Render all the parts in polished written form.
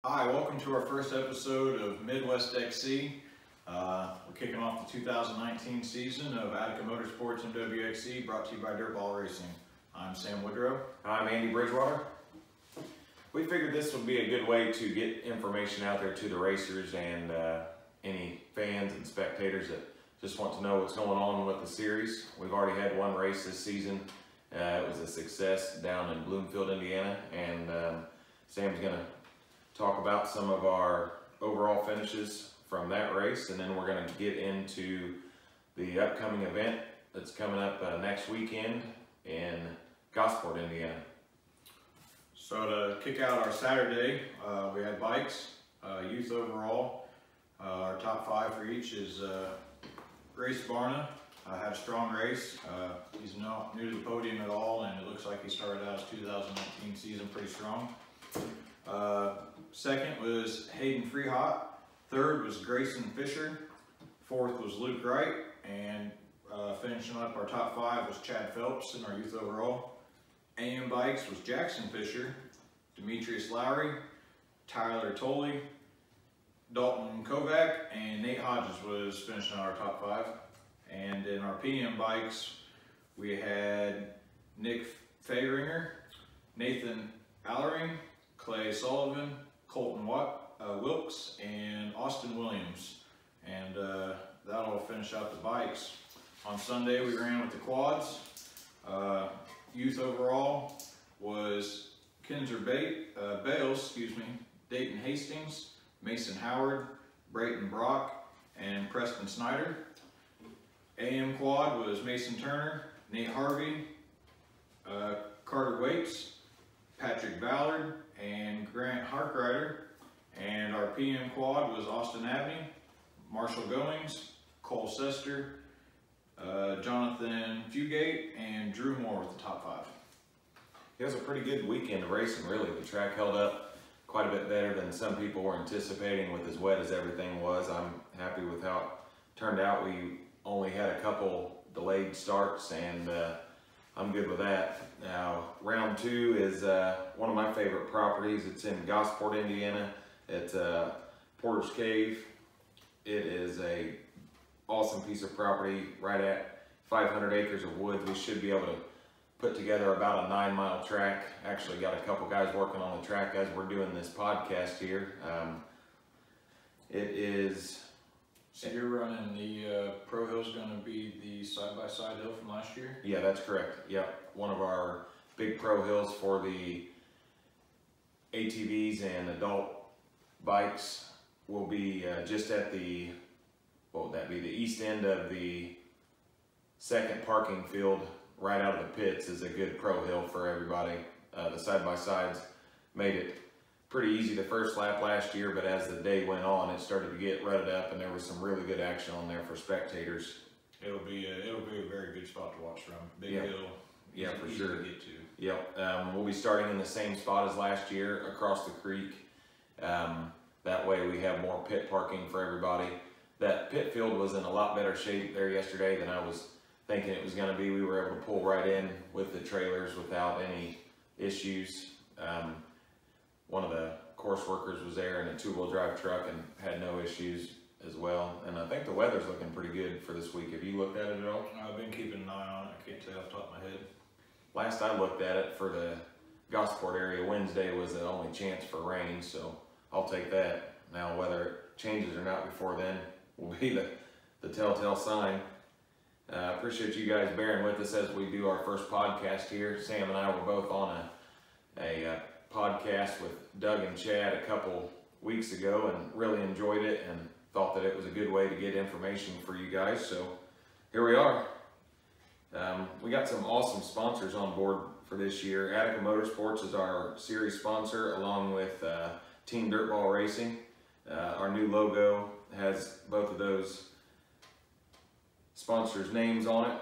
Hi, welcome to our first episode of MWXC. We're kicking off the 2019 season of Attica Motorsports MWXC, brought to you by Dirtball Racing. I'm Sam Woodrow. I'm Andy Bridgewater. We figured this would be a good way to get information out there to the racers and any fans and spectators that just want to know what's going on with the series. We've already had one race this season. It was a success down in Bloomfield, Indiana, and Sam's going to talk about some of our overall finishes from that race, and then we're going to get into the upcoming event that's coming up next weekend in Gosport, Indiana. So to kick out our Saturday, we had bikes, youth overall. Our top five for each is Grace Barna. Had a strong race. He's not new to the podium at all, and it looks like he started out his 2019 season pretty strong. Second was Hayden Freehot. Third was Grayson Fisher. Fourth was Luke Wright. And finishing up our top five was Chad Phelps in our youth overall. AM bikes was Jackson Fisher, Demetrius Lowry, Tyler Tolley, Dalton Kovac, and Nate Hodges was finishing our top five. And in our PM bikes, we had Nick Fayringer, Nathan Allering, Clay Sullivan, Colton Wilkes, and Austin Williams. And that'll finish out the bikes. On Sunday, we ran with the quads. Youth overall was Kinzer Bales, Dayton Hastings, Mason Howard, Brayton Brock, and Preston Snyder. AM quad was Mason Turner, Nate Harvey, Carter Waits, Patrick Ballard, and Grant Harkrider. And our PM quad was Austin Abney, Marshall Goings, Cole Sester, Jonathan Fugate, and Drew Moore with the top five. It was a pretty good weekend of racing, really. The track held up quite a bit better than some people were anticipating with as wet as everything was. I'm happy with how it turned out. We only had a couple delayed starts, and I'm good with that. Now, round two is one of my favorite properties. It's in Gosport, Indiana. It's Porter's Cave. It is a awesome piece of property right at 500 acres of woods. We should be able to put together about a 9-mile track. Actually got a couple guys working on the track as we're doing this podcast here. It is... So you're running the Pro Hill's going to be the side-by-side hill from last year? Yeah, that's correct. Yep, one of our big Pro Hills for the ATVs and adult bikes will be just at the, what would that be, the east end of the second parking field right out of the pits is a good Pro Hill for everybody. The side-by-sides made it pretty easy the first lap last year, but as the day went on, it started to get rutted up, and there was some really good action on there for spectators. It'll be a very good spot to watch from. Big Yep. hill. Yeah, for easy sure. to get to. Yep. We'll be starting in the same spot as last year, across the creek. That way we have more pit parking for everybody. That pit field was in a lot better shape there yesterday than I was thinking it was going to be. We were able to pull right in with the trailers without any issues. One of the course workers was there in a 2-wheel drive truck and had no issues as well. And I think the weather's looking pretty good for this week. Have you looked at it at all? I've been keeping an eye on it. I can't tell off the top of my head. Last I looked at it for the Gosport area, Wednesday was the only chance for rain, so I'll take that. Now, whether it changes or not before then will be the telltale sign. Appreciate you guys bearing with us as we do our first podcast here. Sam and I were both on a podcast with Doug and Chad a couple weeks ago and really enjoyed it and thought that it was a good way to get information for you guys. So here we are. We got some awesome sponsors on board for this year. Attica Motorsports is our series sponsor, along with Team Dirtball Racing. Our new logo has both of those sponsors' names on it.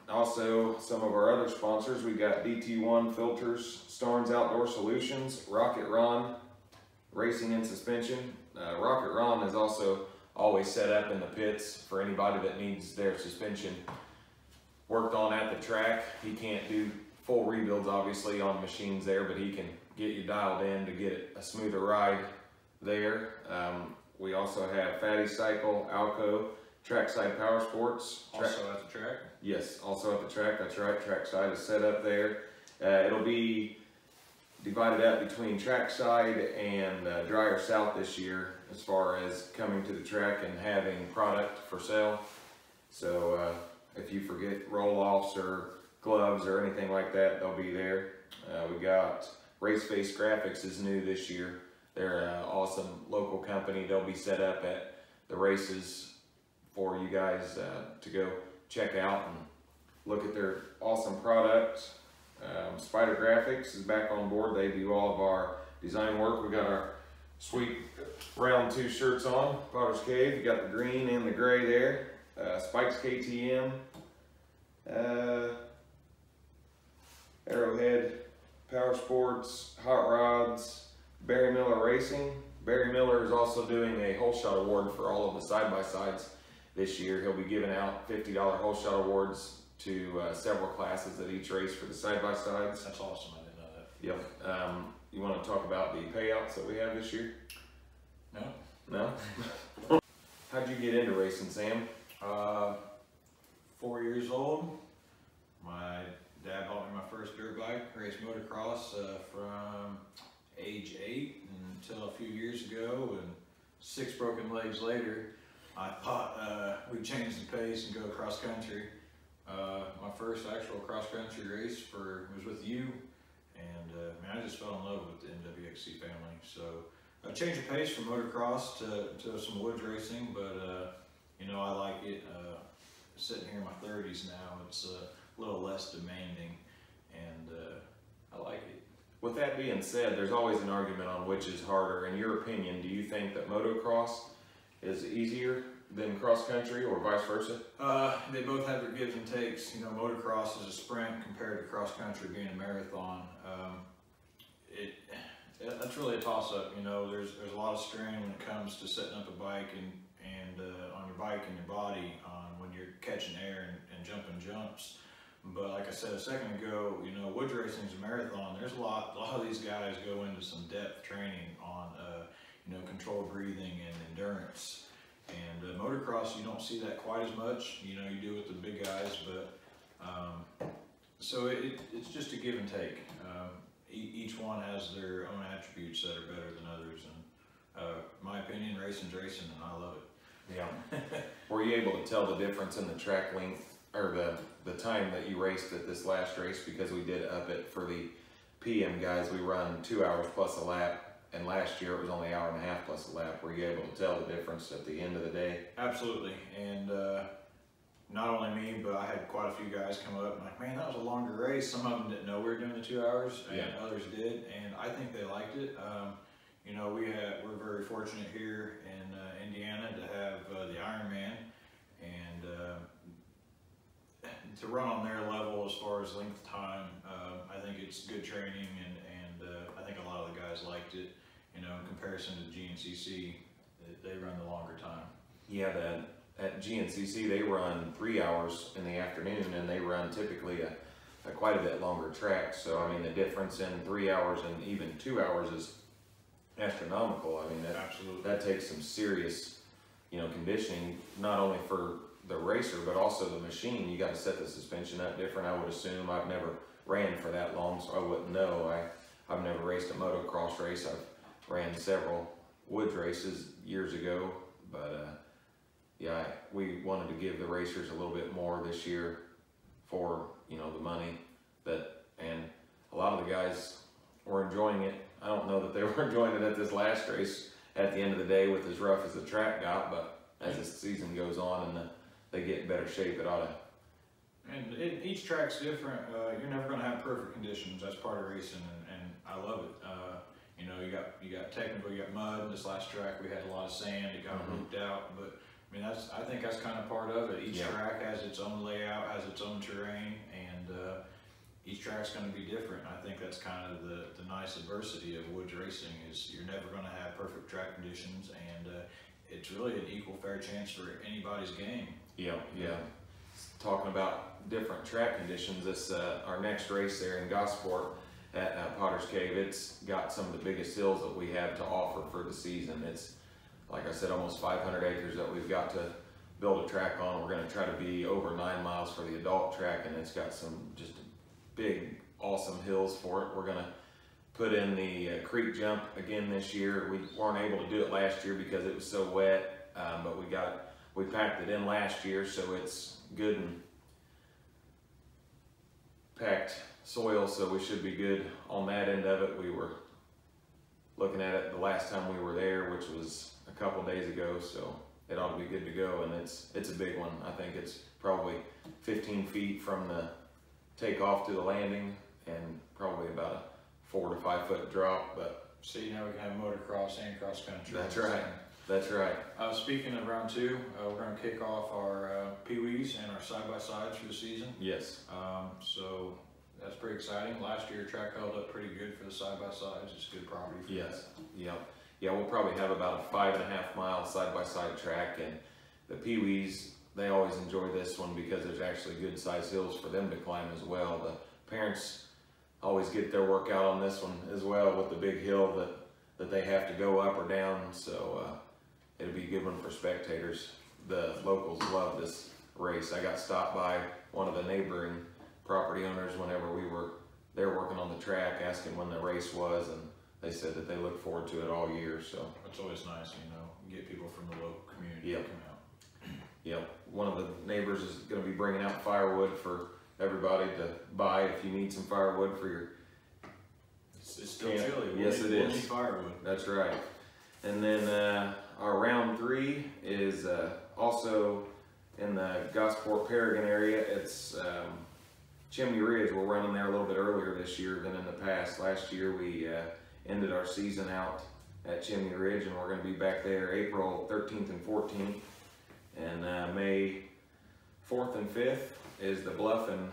Also, some of our other sponsors, we got DT1 Filters, Starnes Outdoor Solutions, Rocket Ron Racing and Suspension. Rocket Ron is also always set up in the pits for anybody that needs their suspension worked on at the track. He can't do full rebuilds obviously on machines there, but he can get you dialed in to get a smoother ride there. We also have Fatty Cycle, Alco, Trackside Power Sports. Also at the track? Yes, also at the track, that's right. Trackside is set up there. It'll be divided up between Trackside and Dryer South this year as far as coming to the track and having product for sale. So if you forget roll-offs or gloves or anything like that, they'll be there. We got Race Face Graphics is new this year. They're an awesome local company. They'll be set up at the races for you guys to go check out and look at their awesome product. Spider Graphics is back on board. They do all of our design work. We got our sweet round 2 shirts on, Potter's Cave. You got the green and the gray there. Spikes KTM, Arrowhead Power Sports, Hot Rods, Barry Miller Racing. Barry Miller is also doing a whole shot award for all of the side-by-sides this year. He'll be giving out $50 whole shot awards to several classes at each race for the side-by-sides. That's awesome, I didn't know that. Yep. You want to talk about the payouts that we have this year? No. No? How'd you get into racing, Sam? 4 years old. My dad bought me my first dirt bike, raced motocross from age 8 until a few years ago, and 6 broken legs later, I thought we'd change the pace and go cross country. My first actual cross country race was with you, and man, I just fell in love with the MWXC family. So I changed the pace from motocross to some woods racing, but you know, I like it. Sitting here in my 30s now, it's a little less demanding, and I like it. With that being said, there's always an argument on which is harder. In your opinion, do you think that motocross is easier than cross country or vice versa? They both have their gives and takes. You know, motocross is a sprint compared to cross country being a marathon. That's really a toss-up. You know, there's a lot of strain when it comes to setting up a bike and on your bike and your body when you're catching air and jumping jumps. But like I said a second ago, you know, woods racing is a marathon. There's a lot of these guys go into some depth training on you know, controlled breathing and endurance. And motocross, you don't see that quite as much. You know, you do with the big guys, but so it's just a give and take. Each one has their own attributes that are better than others. And my opinion, racing's racing, and I love it. Yeah. Were you able to tell the difference in the track length or the time that you raced at this last race? Because we did up it for the PM guys. We run 2 hours plus a lap, and last year it was only 1.5 hours plus a lap. Were you able to tell the difference at the end of the day? Absolutely. And not only me, but I had quite a few guys come up and like, man, that was a longer race. Some of them didn't know we were doing the 2 hours, and others did, and I think they liked it. You know, we're very fortunate here in Indiana to have the Ironman, and to run on their level as far as length of time. I think it's good training, and I think a lot of the guys liked it. You know, in comparison to GNCC, they run the longer time. Yeah, at GNCC they run 3 hours in the afternoon, and they run typically a quite a bit longer track. So I mean, the difference in 3 hours and even 2 hours is astronomical. I mean, that takes some serious, you know, conditioning, not only for the racer but also the machine. You got to set the suspension up different, I would assume. I've never ran for that long, so I wouldn't know. I've never raced a motocross race. I've ran several woods races years ago, but yeah, we wanted to give the racers a little bit more this year for, you know, the money and a lot of the guys were enjoying it. I don't know that they were enjoying it at this last race at the end of the day with as rough as the track got, but as the season goes on and they get in better shape, it ought to. And each track's different. You're never going to have perfect conditions. That's part of racing, and I love it. You know, you got technical, you got mud. This last track we had a lot of sand. It got looped out, but I mean, I think that's kind of part of it. Each track has its own layout, has its own terrain, and each track's going to be different. I think that's kind of the nice adversity of woods racing is you're never going to have perfect track conditions, and it's really an equal fair chance for anybody's game. Yeah. talking about different track conditions. This our next race there in Gosport at Potter's Cave. It's got some of the biggest hills that we have to offer for the season. It's, like I said, almost 500 acres that we've got to build a track on. We're going to try to be over 9 miles for the adult track, and it's got some just big, awesome hills for it. We're going to put in the creek jump again this year. We weren't able to do it last year because it was so wet, but we packed it in last year, so it's good and packed soil, so we should be good on that end of it. We were looking at it the last time we were there, which was a couple days ago, so it ought to be good to go. And it's a big one. I think it's probably 15 feet from the takeoff to the landing, and probably about a 4 to 5 foot drop. But so you know we can have motocross and cross country. That's right. That's right. Speaking of round 2, we're going to kick off our Pee-wees and our side-by-sides for the season. Yes. So that's pretty exciting. Last year, track held up pretty good for the side-by-sides. It's good property for yes. That. Yep. Yeah, we'll probably have about a 5.5 mile side-by-side track, and the Pee-wees, they always enjoy this one because there's actually good sized hills for them to climb as well. The parents always get their workout on this one as well with the big hill that they have to go up or down, so it'll be a good one for spectators. The locals love this race. I got stopped by one of the neighboring property owners whenever we were there working on the track, asking when the race was, and they said that they look forward to it all year. So it's always nice, you know, get people from the local community to come out. Yep. One of the neighbors is going to be bringing out firewood for everybody to buy if you need some firewood for your. It's still chilly. Yes, it is. We'll need firewood. That's right. And then our round 3 is also in the Gosport Paragon area. It's Chimney Ridge. We're running there a little bit earlier this year than in the past. Last year we ended our season out at Chimney Ridge, and we're going to be back there April 13th and 14th. And May 4th and 5th is the Bluff in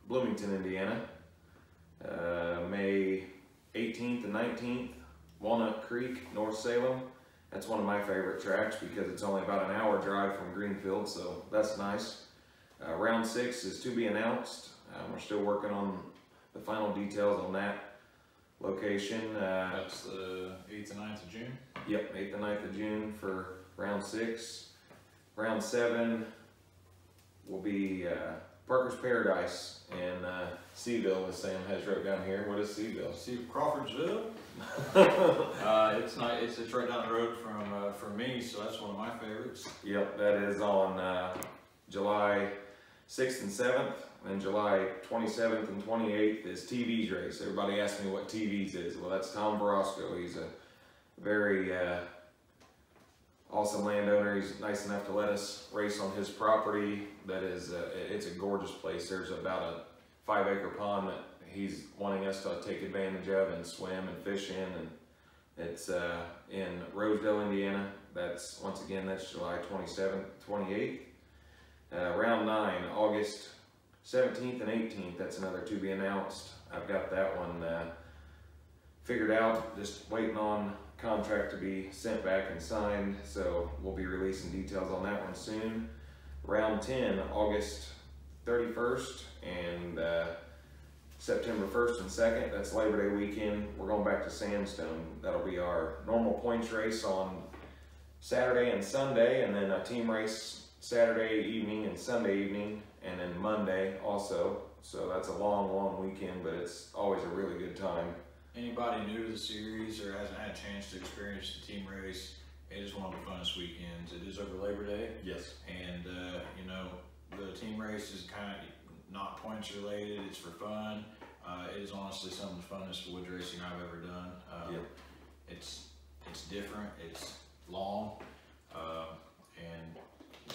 Bloomington, Indiana. May 18th and 19th, Walnut Creek, North Salem. That's one of my favorite tracks because it's only about an hour drive from Greenfield, so that's nice. Round 6 is to be announced. We're still working on the final details on that location. That's the 8th and 9th of June? Yep, 8th and 9th of June for round 6. Round 7 will be Parker's Paradise in Seaville, as Sam has wrote down here. What is Seaville? Crawfordsville? It's not. It's right down the road from me, so that's one of my favorites. Yep, that is on July 6th and 7th, and July 27th and 28th is TV's race. Everybody asks me what TV's is. Well, that's Tom Borosco. He's a very awesome landowner. He's nice enough to let us race on his property. That is, it's a gorgeous place. There's about a 5-acre pond that he's wanting us to take advantage of and swim and fish in. And it's in Rosedale, Indiana. That's, once again, that's July 27th, 28th. Round 9, August 17th and 18th. That's another to be announced. I've got that one figured out. Just waiting on contract to be sent back and signed, so we'll be releasing details on that one soon. Round 10, August 31st and September 1st and 2nd. That's Labor Day weekend. We're going back to Sandstone. That'll be our normal points race on Saturday and Sunday, and then a team race Saturday evening and Sunday evening, and then Monday also. So that's a long weekend, but it's always a really good time. Anybody new to the series or hasn't had a chance to experience the team race, it is one of the funnest weekends. It is over Labor Day. Yes. And you know, the team race is kind of not points related. It's for fun. It is honestly some of the funnest woods racing I've ever done. Yep. It's different. It's long, and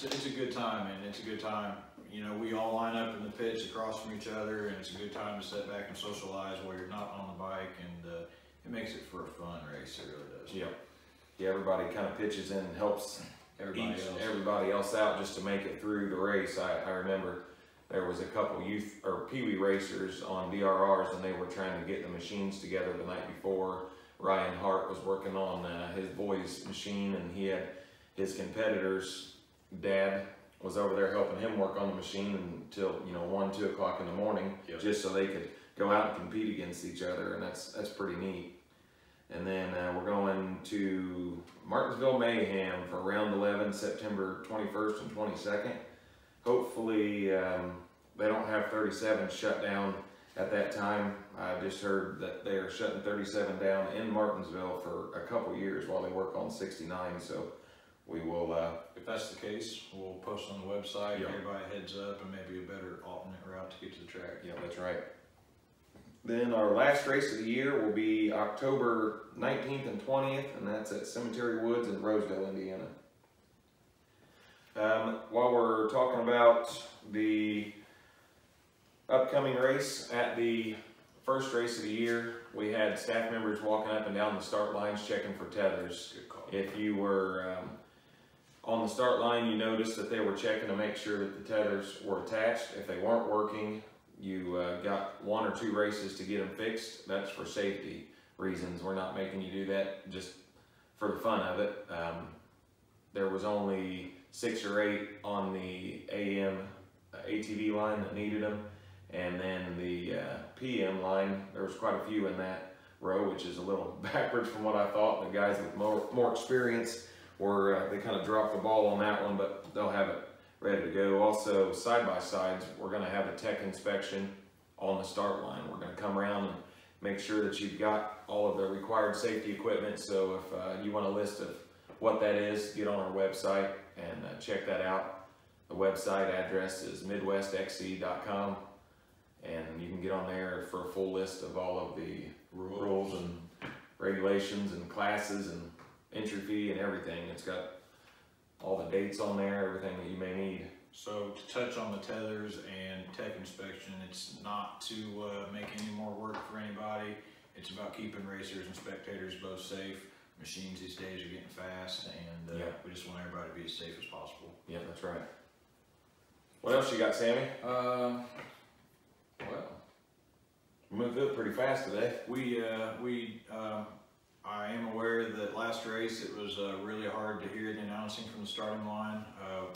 it's a good time. And it's a good time. You know, we all line up in the pits across from each other, and it's a good time to sit back and socialize while you're not on the bike, and it makes it for a fun race. It really does. Yeah. Yeah, everybody kind of pitches in and helps everybody else out just to make it through the race. I remember there was a couple youth or Pee-wee racers on DRRs, and they were trying to get the machines together the night before. Ryan Hart was working on his boy's machine, and he had his competitor's dad was over there helping him work on the machine until, you know, 1, 2 o'clock in the morning, Yep. just so they could go out and compete against each other, and that's pretty neat. And then we're going to Martinsville Mayhem for round 11, September 21st and 22nd. Hopefully they don't have 37 shut down at that time. I just heard that they are shutting 37 down in Martinsville for a couple years while they work on 69. So we will, if that's the case, we'll post on the website, Yep. give everybody a heads up, and maybe a better alternate route to get to the track. yeah, that's right. Then our last race of the year will be October 19th and 20th, and that's at Cemetery Woods in Roseville, Indiana. While we're talking about the upcoming race, at the first race of the year, we had staff members walking up and down the start lines checking for tethers. Good call. If you were on the start line, you noticed that they were checking to make sure that the tethers were attached. If they weren't working, you got 1 or 2 races to get them fixed. That's for safety reasons. We're not making you do that just for the fun of it. There was only 6 or 8 on the AM ATV line that needed them, and then the PM line, there was quite a few in that row, which is a little backwards from what I thought. The guys with more experience were they kind of dropped the ball on that one, but they'll have it ready to go. Also, side-by-sides, we're going to have a tech inspection on the start line. We're going to come around and make sure that you've got all of the required safety equipment. So if you want a list of what that is, get on our website and check that out. The website address is MWXC.com, and you can get on there for a full list of all of the rules and regulations and classes and entry fee and everything. It's got all the dates on there, everything that you may need. So to touch on the tethers and tech inspection, it's not to make any more work for anybody. It's about keeping racers and spectators both safe. Machines these days are getting fast, and we just want everybody to be as safe as possible. Yeah, that's right. What else you got, Sammy? Well, We moved it pretty fast today. I am aware that last race it was really hard to hear the announcing from the starting line.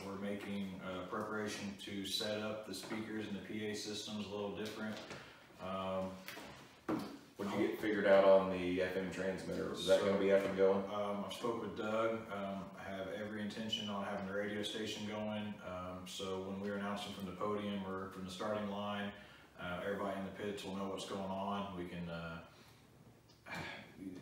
We're making preparation to set up the speakers and the PA systems a little different. What'd you get figured out on the FM transmitter? Is that going to be up and going? I spoke with Doug. I have every intention on having the radio station going. So when we're announcing from the podium or from the starting line, everybody in the pits will know what's going on. We can.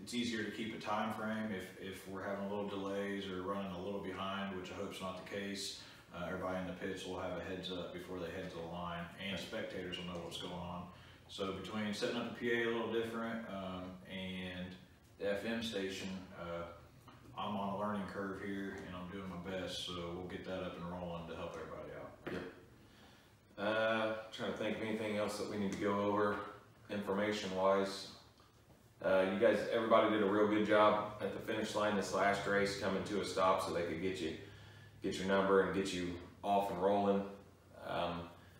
It's easier to keep a time frame if we're having a little delays or running a little behind, which I hope is not the case. Everybody in the pits will have a heads up before they head to the line, and spectators will know what's going on. So between setting up the PA a little different and the FM station, I'm on a learning curve here and I'm doing my best, so we'll get that up and rolling to help everybody out. Yep. Trying to think of anything else that we need to go over information-wise. You guys, everybody did a real good job at the finish line this last race, coming to a stop so they could get your number and get you off and rolling.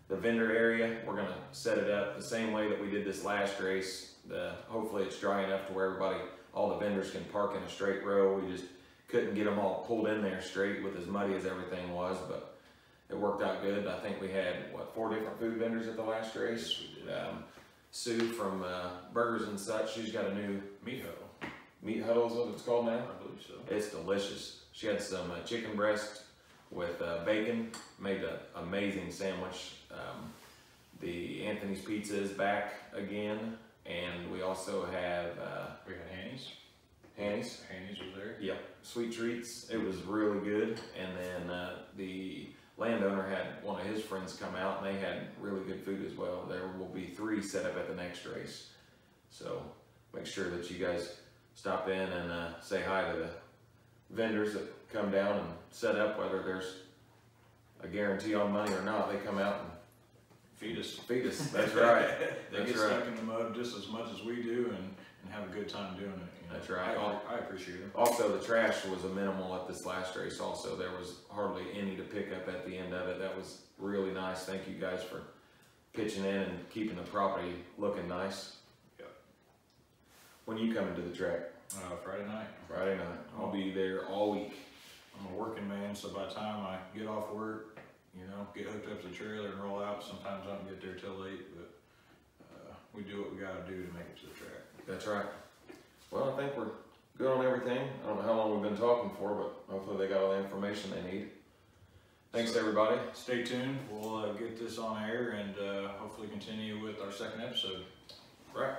The vendor area, we're gonna set it up the same way that we did this last race. Hopefully it's dry enough to where all the vendors can park in a straight row. We just couldn't get them all pulled in there straight with as muddy as everything was, but it worked out good. I think we had, 4 different food vendors at the last race. Yes, we did. Sue from Burgers and Such, she's got a new Meat huddle. meat huddle is what it's called now. I believe so. It's delicious. She had some chicken breast with bacon, made an amazing sandwich. The Anthony's Pizza is back again, and we also have We had Hanny's. Hanny's. Hanny's was there. Yep, sweet treats. It was really good. And then the landowner had one of his friends come out, and they had really good food as well. There will be 3 set up at the next race, so make sure that you guys stop in and say hi to the vendors that come down and set up, whether there's a guarantee on money or not. They come out and Feed us. That's right. They That's get right. stuck in the mud just as much as we do and have a good time doing it. You know? That's right. I appreciate it. Also, the trash was a minimal at this last race. Also, there was hardly any to pick up at the end of it. That was really nice. Thank you guys for pitching in and keeping the property looking nice. Yep. When you coming to the track? Friday night. Friday night. I'll be there all week. I'm a working man, so by the time I get off work, you know, get hooked up to the trailer and roll out. Sometimes I don't get there till late, but we do what we gotta do to make it to the track. That's right. Well, I think we're good on everything. I don't know how long we've been talking for, but hopefully they got all the information they need. Thanks everybody. Stay tuned. We'll get this on air and hopefully continue with our second episode. Right.